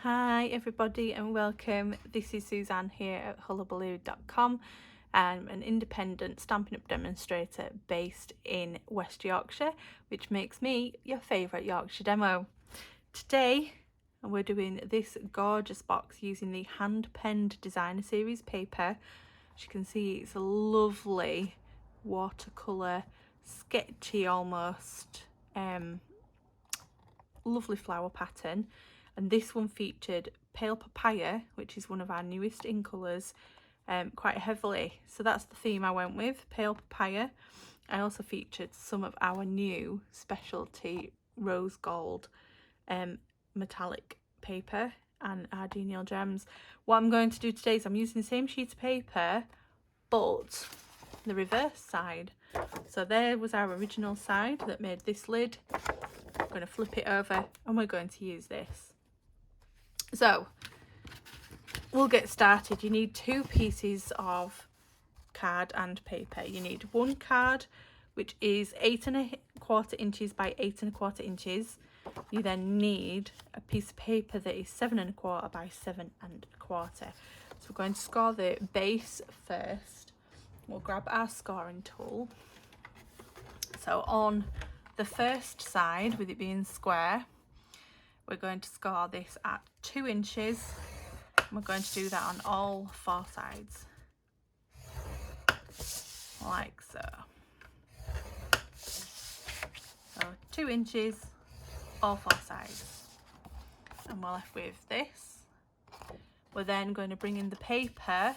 Hi everybody and welcome. This is Suzanne here at Hullahbaloo.com. I'm an independent Stampin' Up demonstrator based in West Yorkshire, which makes me your favourite Yorkshire demo. Today we're doing this gorgeous box using the hand-penned designer series paper. As you can see, it's a lovely watercolour, sketchy almost, lovely flower pattern. And this one featured pale papaya, which is one of our newest in colours, quite heavily. So that's the theme I went with, pale papaya. I also featured some of our new specialty rose gold metallic paper and our Genial Gems. What I'm going to do today is I'm using the same sheet of paper, but the reverse side. So there was our original side that made this lid. I'm going to flip it over and we're going to use this. So we'll get started. You need two pieces of card and paper. You need one card which is 8 1/4 inches by 8 1/4 inches. You then need a piece of paper that is 7 1/4 by 7 1/4. So we're going to score the base first. We'll grab our scoring tool. So on the first side, with it being square, we're going to score this at 2 inches. And we're going to do that on all 4 sides, like so. So 2 inches, all 4 sides. And we're left with this. We're then going to bring in the paper.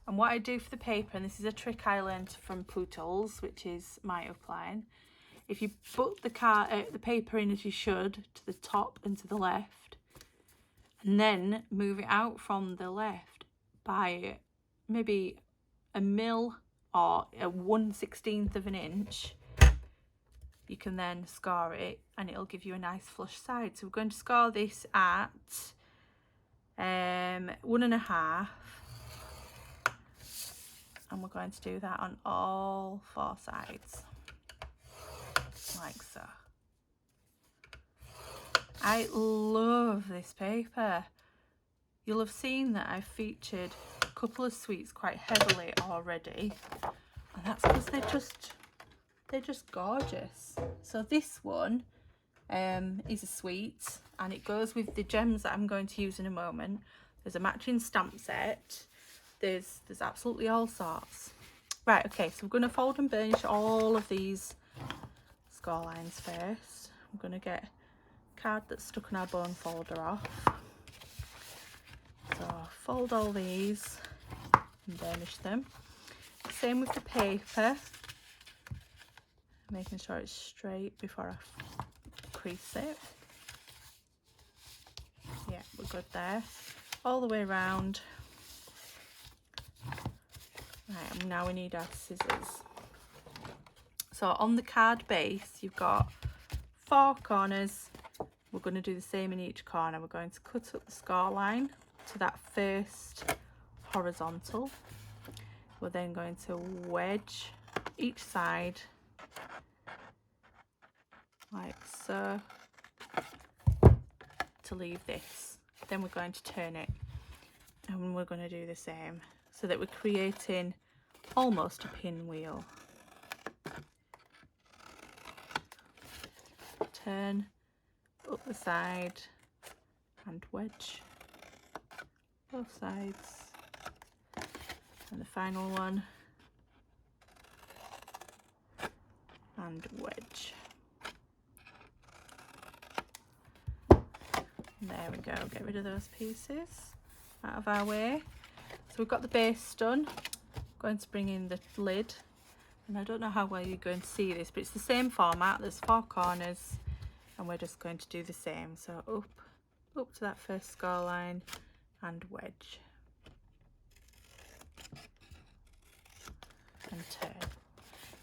And what I do for the paper, and this is a trick I learned from Poodles, which is my upline. If you put the paper in as you should, to the top and to the left, and then move it out from the left by maybe a mil or a 1/16 of an inch, you can then score it and it'll give you a nice flush side. So we're going to score this at 1.5, and we're going to do that on all 4 sides, like so. I love this paper. You'll have seen that I've featured a couple of sweets quite heavily already, and that's because they're just gorgeous. So this one is a sweet, and it goes with the gems that I'm going to use in a moment. There's a matching stamp set. There's absolutely all sorts. Right, okay, so we're going to fold and burnish all of these score lines first. I'm going to get card that's stuck on our bone folder off. So fold all these and burnish them. Same with the paper, making sure it's straight before I crease it. Yeah, we're good there. All the way around. Right, and now we need our scissors. So on the card base, you've got 4 corners. We're going to do the same in each corner. We're going to cut up the score line to that first horizontal. We're then going to wedge each side like so to leave this. Then we're going to turn it and we're going to do the same, so that we're creating almost a pinwheel. Turn up the side and wedge both sides, and the final one and wedge. And there we go, get rid of those pieces out of our way. So we've got the base done. I'm going to bring in the lid, and I don't know how well you're going to see this, but it's the same format. There's 4 corners and we're just going to do the same. So up to that first score line and wedge and turn.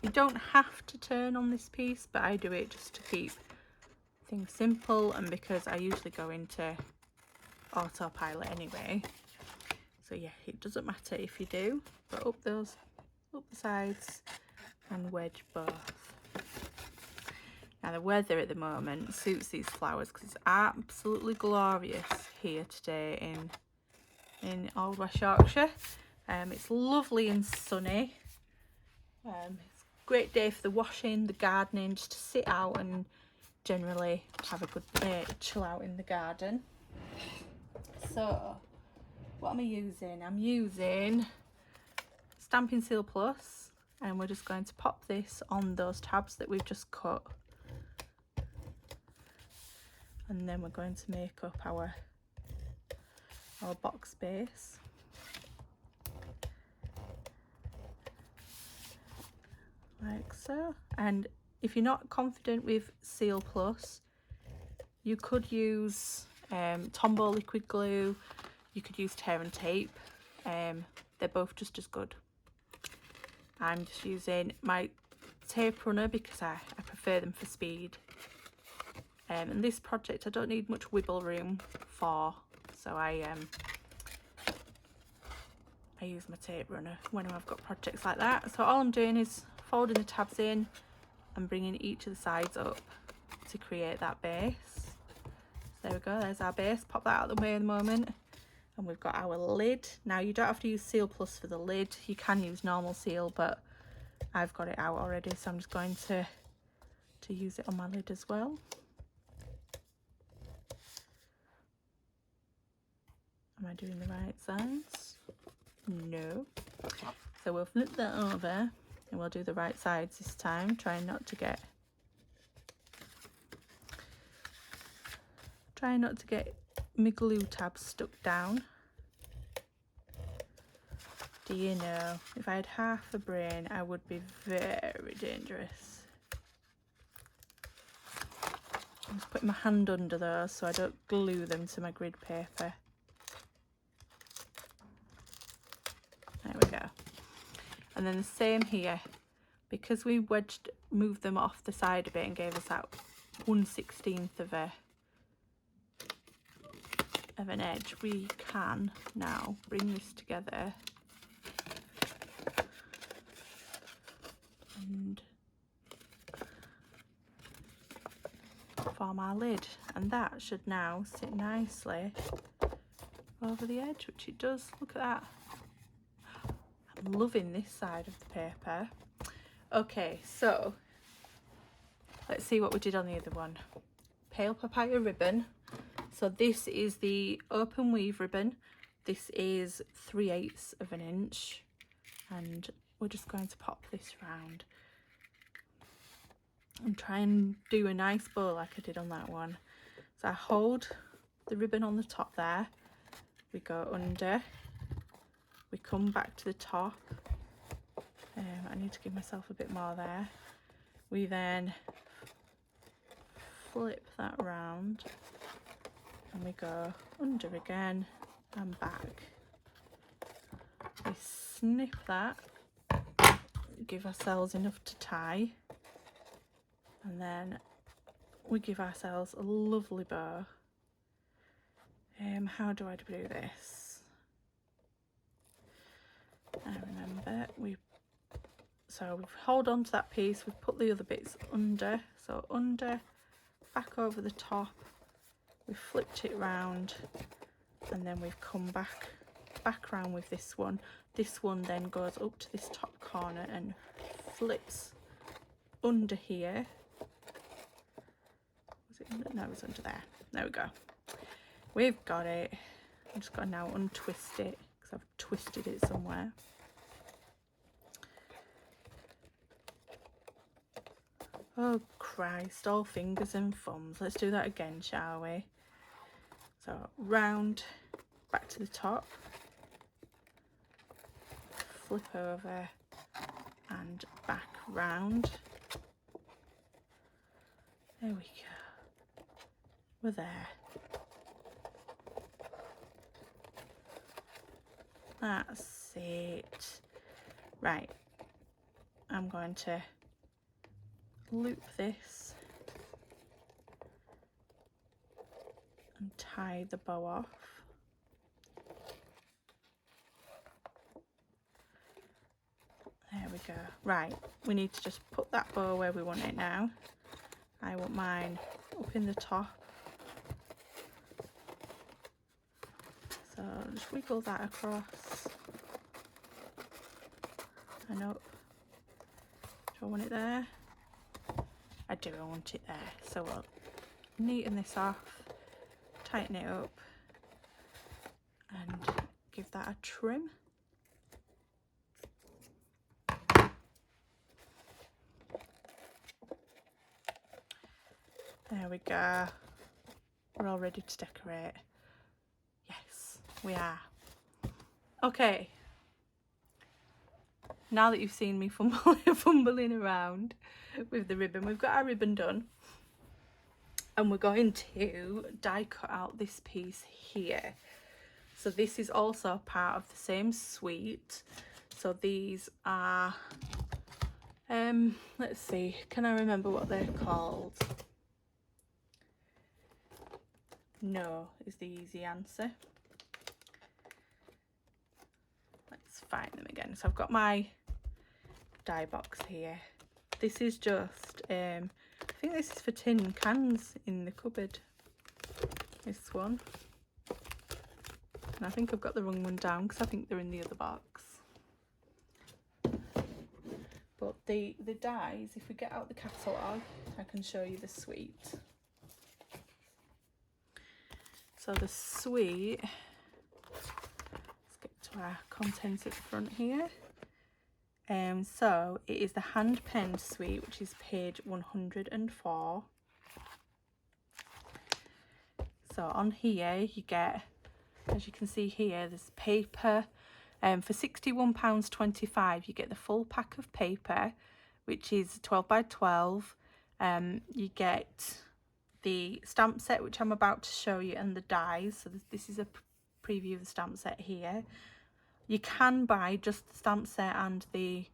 You don't have to turn on this piece, but I do it just to keep things simple, and because I usually go into autopilot anyway. So yeah, it doesn't matter if you do, but up the sides and wedge both. Now the weather at the moment suits these flowers because it's absolutely glorious here today in Old West Yorkshire. It's lovely and sunny. It's a great day for the washing, the gardening, just to sit out and generally have a good chill out in the garden. So what am I using? I'm using Stampin' Seal Plus, and we're just going to pop this on those tabs that we've just cut, and then we're going to make up our box base. Like so. And if you're not confident with Seal Plus, you could use Tombow liquid glue, you could use tear and tape. They're both just as good. I'm just using my tape runner because I prefer them for speed. And this project I don't need much wiggle room for, so I use my tape runner when I've got projects like that. So all I'm doing is folding the tabs in and bringing each of the sides up to create that base. So there we go, there's our base. Pop that out of the way in a moment. And we've got our lid. Now you don't have to use Seal Plus for the lid, you can use normal seal, but I've got it out already, so I'm just going to use it on my lid as well. Am I doing the right sides? No. So we'll flip that over and we'll do the right sides this time, trying not to get my glue tabs stuck down. Do you know, if I had half a brain, I would be very dangerous. I'm just putting my hand under those so I don't glue them to my grid paper. There we go. And then the same here, because we moved them off the side a bit and gave us that 1/16 of an edge, we can now bring this together and form our lid, and that should now sit nicely over the edge, which it does. Look at that. I'm loving this side of the paper. Okay, so let's see what we did on the other one. Pale papaya ribbon. So this is the open weave ribbon. This is 3/8 of an inch, and we're just going to pop this round and try and do a nice bow like I did on that one. So I hold the ribbon on the top there, we go under, we come back to the top. I need to give myself a bit more there. We then flip that round and we go under again and back. We snip that, give ourselves enough to tie, and then we give ourselves a lovely bow. How do I do this? I remember we hold on to that piece, we put the other bits under, so under, back over the top, we flipped it round, and then we've come back round with this one. This one then goes up to this top corner and flips under here. Was it under? No, it was under there. There we go. We've got it. I'm just going to now untwist it because I've twisted it somewhere. Oh Christ, all fingers and thumbs. Let's do that again, shall we? So round, back to the top, flip over and back round. There we go. We're there. That's it. Right, I'm going to loop this and tie the bow off. There we go. Right, we need to just put that bow where we want it now. I want mine up in the top. So just wiggle that across and up. Do I want it there? I do, I want it there. So we'll neaten this off, tighten it up and give that a trim. There we go. We're all ready to decorate. Yes, we are. Okay. Now that you've seen me fumbling around with the ribbon, we've got our ribbon done. And we're going to die cut out this piece here. So this is also part of the same suite. So these are, let's see, can I remember what they're called? No is the easy answer. Let's find them again. So I've got my die box here. This is just, I think this is for tin cans in the cupboard. This one. And I think I've got the wrong one down because I think they're in the other box. But the dies, if we get out the catalogue, I can show you the suite. So the suite, let's get to our contents at the front here. So it is the hand penned suite, which is page 104. So on here you get, as you can see here, there's paper. For £61.25 you get the full pack of paper, which is 12 by 12. You get the stamp set, which I'm about to show you, and the dies. So this is a preview of the stamp set here. You can buy just the stamp set and the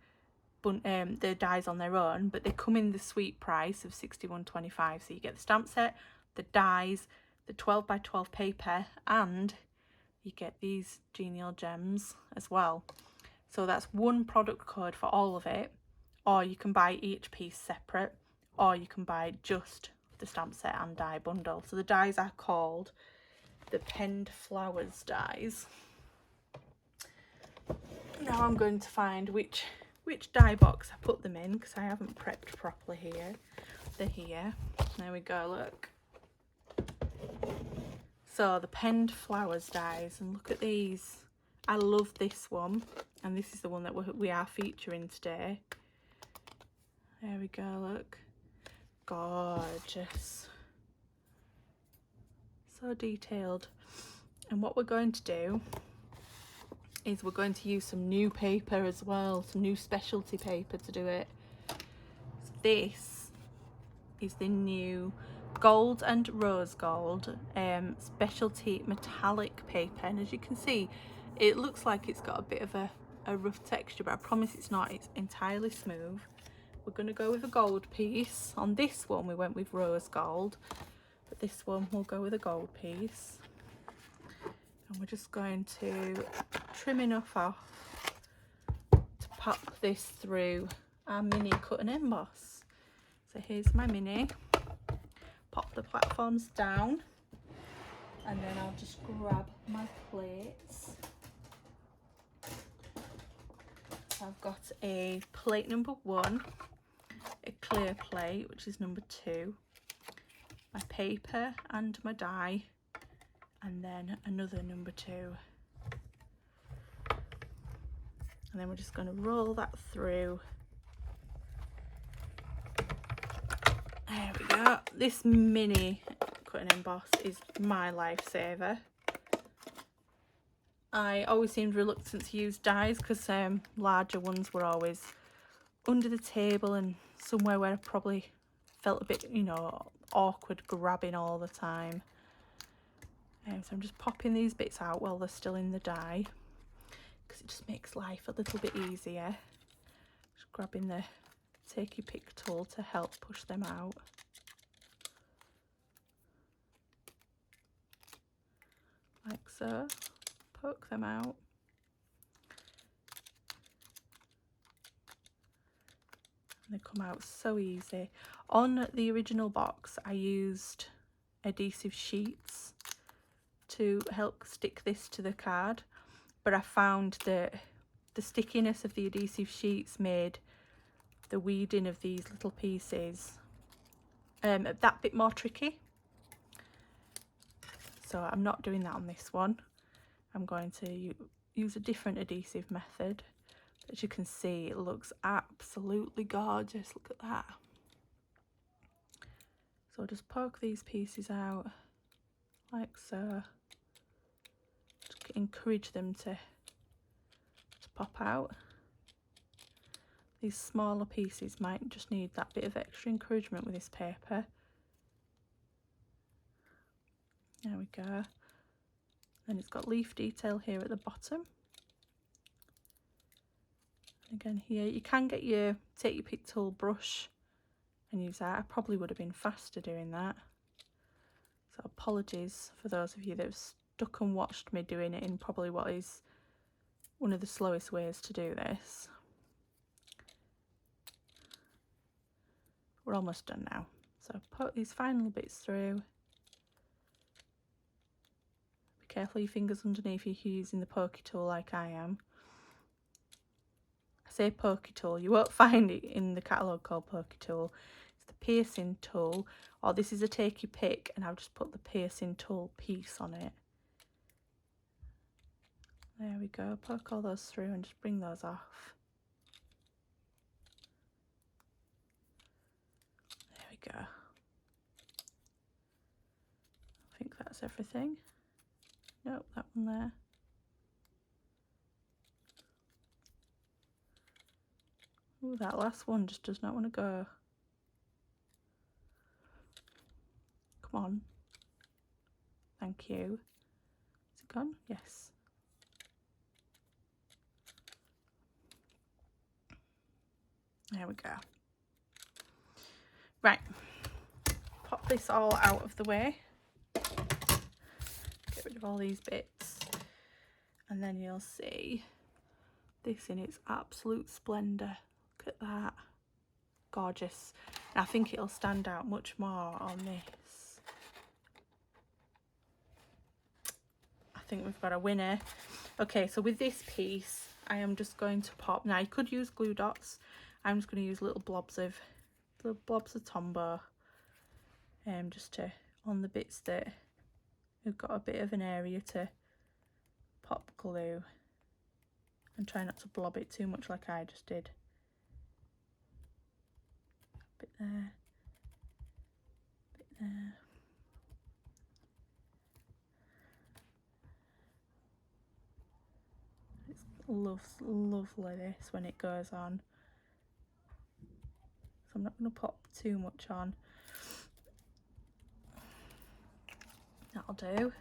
dies on their own, but they come in the suite price of £61.25. So you get the stamp set, the dies, the 12 by 12 paper, and you get these genial gems as well. So that's one product code for all of it, or you can buy each piece separate, or you can buy just the stamp set and die bundle. So the dies are called the Penned Flowers dies. Now I'm going to find which die box I put them in, because I haven't prepped properly here. They're here. There we go, look. So the Penned Flowers dies, and look at these. I love this one, and this is the one that we are featuring today. There we go, look. Gorgeous. So detailed. And what we're going to do is we're going to use some new paper as well, some new specialty paper to do it. So this is the new gold and rose gold specialty metallic paper, and as you can see it looks like it's got a bit of a rough texture, but I promise it's not. It's entirely smooth. We're going to go with a gold piece. On this one we went with rose gold, but this one we'll go with a gold piece, and we're just going to trim enough off to pop this through our mini cut and emboss. So here's my mini. Pop the platforms down, and then I'll just grab my plates. I've got a plate number 1, a clear plate, which is number 2, my paper and my die, and then another number 2. And then we're just going to roll that through. There we go. This mini cut and emboss is my lifesaver. I always seemed reluctant to use dies because larger ones were always under the table and somewhere where I probably felt a bit, you know, awkward grabbing all the time. So I'm just popping these bits out while they're still in the die, because it just makes life a little bit easier. Just grabbing the take your pick tool to help push them out. Like so. Poke them out. They come out so easy. On the original box I used adhesive sheets to help stick this to the card, but I found that the stickiness of the adhesive sheets made the weeding of these little pieces that bit more tricky. So I'm not doing that on this one. I'm going to use a different adhesive method. As you can see, it looks absolutely gorgeous. Look at that. So I'll just poke these pieces out like so. Just encourage them to pop out. These smaller pieces might just need that bit of extra encouragement with this paper. There we go. Then it's got leaf detail here at the bottom. Again here, you can take your pick tool brush and use that. I probably would have been faster doing that. So apologies for those of you that have stuck and watched me doing it in probably what is one of the slowest ways to do this. We're almost done now. So put these final bits through. Be careful your fingers underneath if you're using the pokey tool like I am. I say pokey tool, you won't find it in the catalogue called pokey tool. It's the piercing tool, or this is a take your pick, and I've just put the piercing tool piece on it. There we go, poke all those through and just bring those off. There we go. I think that's everything. Nope, that one there. Ooh, that last one just does not want to go. Come on. Thank you. Is it gone? Yes. There we go. Right. Pop this all out of the way. Get rid of all these bits. And then you'll see this in its absolute splendour. Look at that. Gorgeous. And I think it'll stand out much more on this. I think we've got a winner. Okay, so with this piece, I am just going to pop. Now, you could use glue dots. I'm just going to use little blobs of Tombow, just to on the bits that have got a bit of an area to pop glue, and try not to blob it too much like I just did. Bit there, bit there. It's lovely this when it goes on. So I'm not going to pop too much on. That'll do.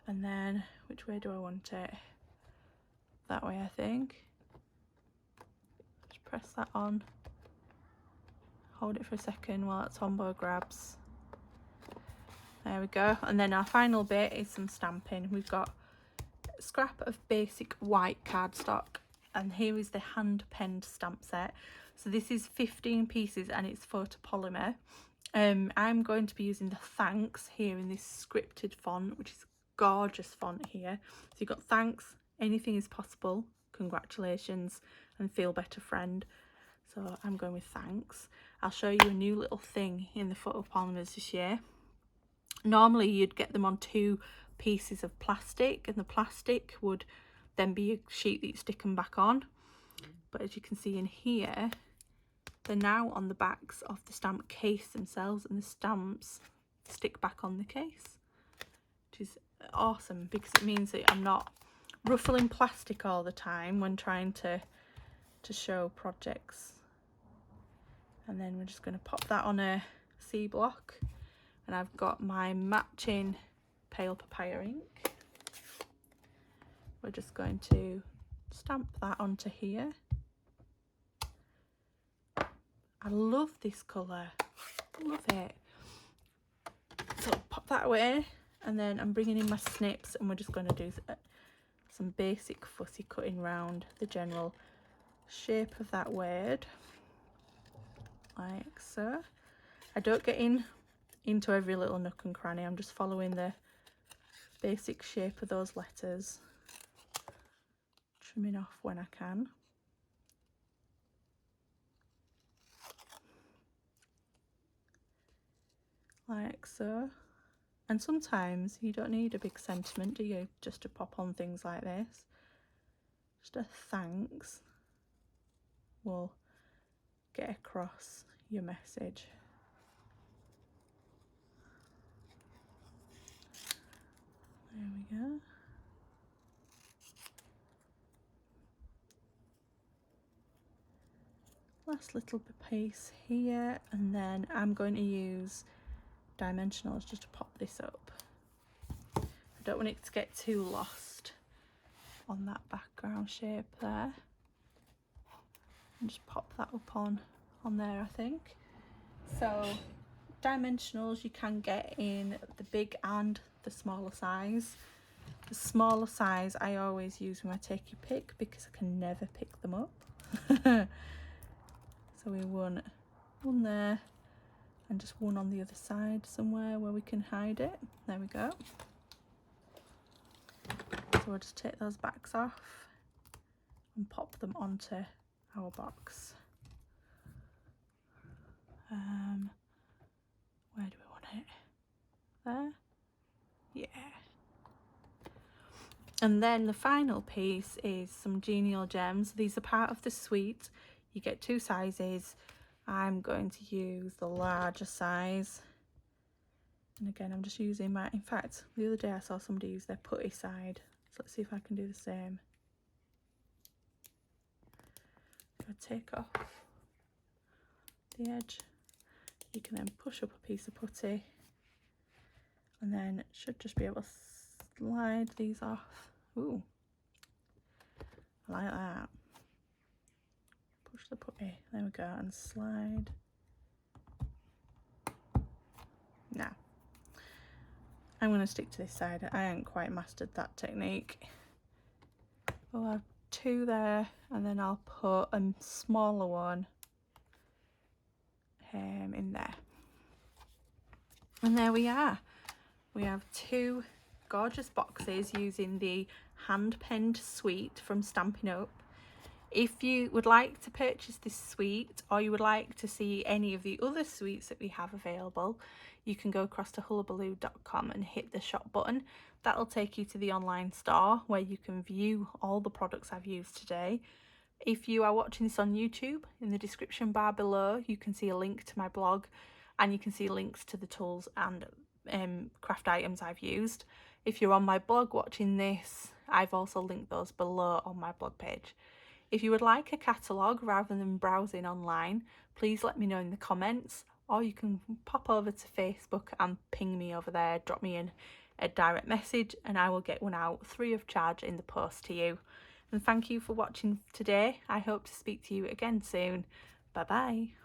And then, which way do I want it? That way, I think. Just press that on. Hold it for a second while that Tombow grabs. There we go. And then our final bit is some stamping. We've got a scrap of basic white cardstock, and here is the hand penned stamp set. So this is 15 pieces and it's photopolymer. I'm going to be using the thanks here in this scripted font, which is gorgeous font here. So you've got thanks, anything is possible, congratulations, and feel better friend. So I'm going with thanks. I'll show you a new little thing in the photopolymers this year. Normally you'd get them on 2 pieces of plastic, and the plastic would then be a sheet that you stick them back on. But as you can see in here, they're now on the backs of the stamp case themselves, and the stamps stick back on the case, which is awesome because it means that I'm not ruffling plastic all the time when trying to show projects. And then we're just going to pop that on a C block, and I've got my matching pale papaya ink. We're just going to stamp that onto here. I love this colour, love it. So pop that away, and then I'm bringing in my snips, and we're just going to do some basic fussy cutting round the general shape of that word. like so. I don't get into every little nook and cranny. I'm just following the basic shape of those letters, trimming off when I can. Like so. And sometimes you don't need a big sentiment, do you, just to pop on things like this. Just a thanks will get across your message. There we go. Last little piece here, and then I'm going to use dimensionals just to pop this up. I don't want it to get too lost on that background shape there. And just pop that up on there, I think. So dimensionals you can get in the big and the smaller size. The smaller size I always use when I take your pick because I can never pick them up. So we want one there and just one on the other side somewhere where we can hide it. There we go. So we'll just take those backs off and pop them onto our box. Where do we want it? There? Yeah. And then the final piece is some genial gems. These are part of the suite. You get 2 sizes. I'm going to use the larger size. And again, I'm just using my, in fact, the other day I saw somebody use their putty side. So let's see if I can do the same. If I take off the edge, you can then push up a piece of putty. And then it should just be able to slide these off. Ooh, I like that. Push the putty, there we go, and slide. Now, I'm going to stick to this side. I haven't quite mastered that technique. We'll have 2 there, and then I'll put a smaller one in there. And there we are. We have 2 gorgeous boxes using the hand-penned suite from Stampin' Up. If you would like to purchase this suite, or you would like to see any of the other suites that we have available, you can go across to hullahbaloo.com and hit the shop button. That'll take you to the online store where you can view all the products I've used today. If you are watching this on YouTube, in the description bar below you can see a link to my blog, and you can see links to the tools and craft items I've used. If you're on my blog watching this, I've also linked those below on my blog page. If you would like a catalogue rather than browsing online, please let me know in the comments, or you can pop over to Facebook and ping me over there, drop me in a direct message, and I will get one out free of charge in the post to you. And thank you for watching today. I hope to speak to you again soon. Bye bye.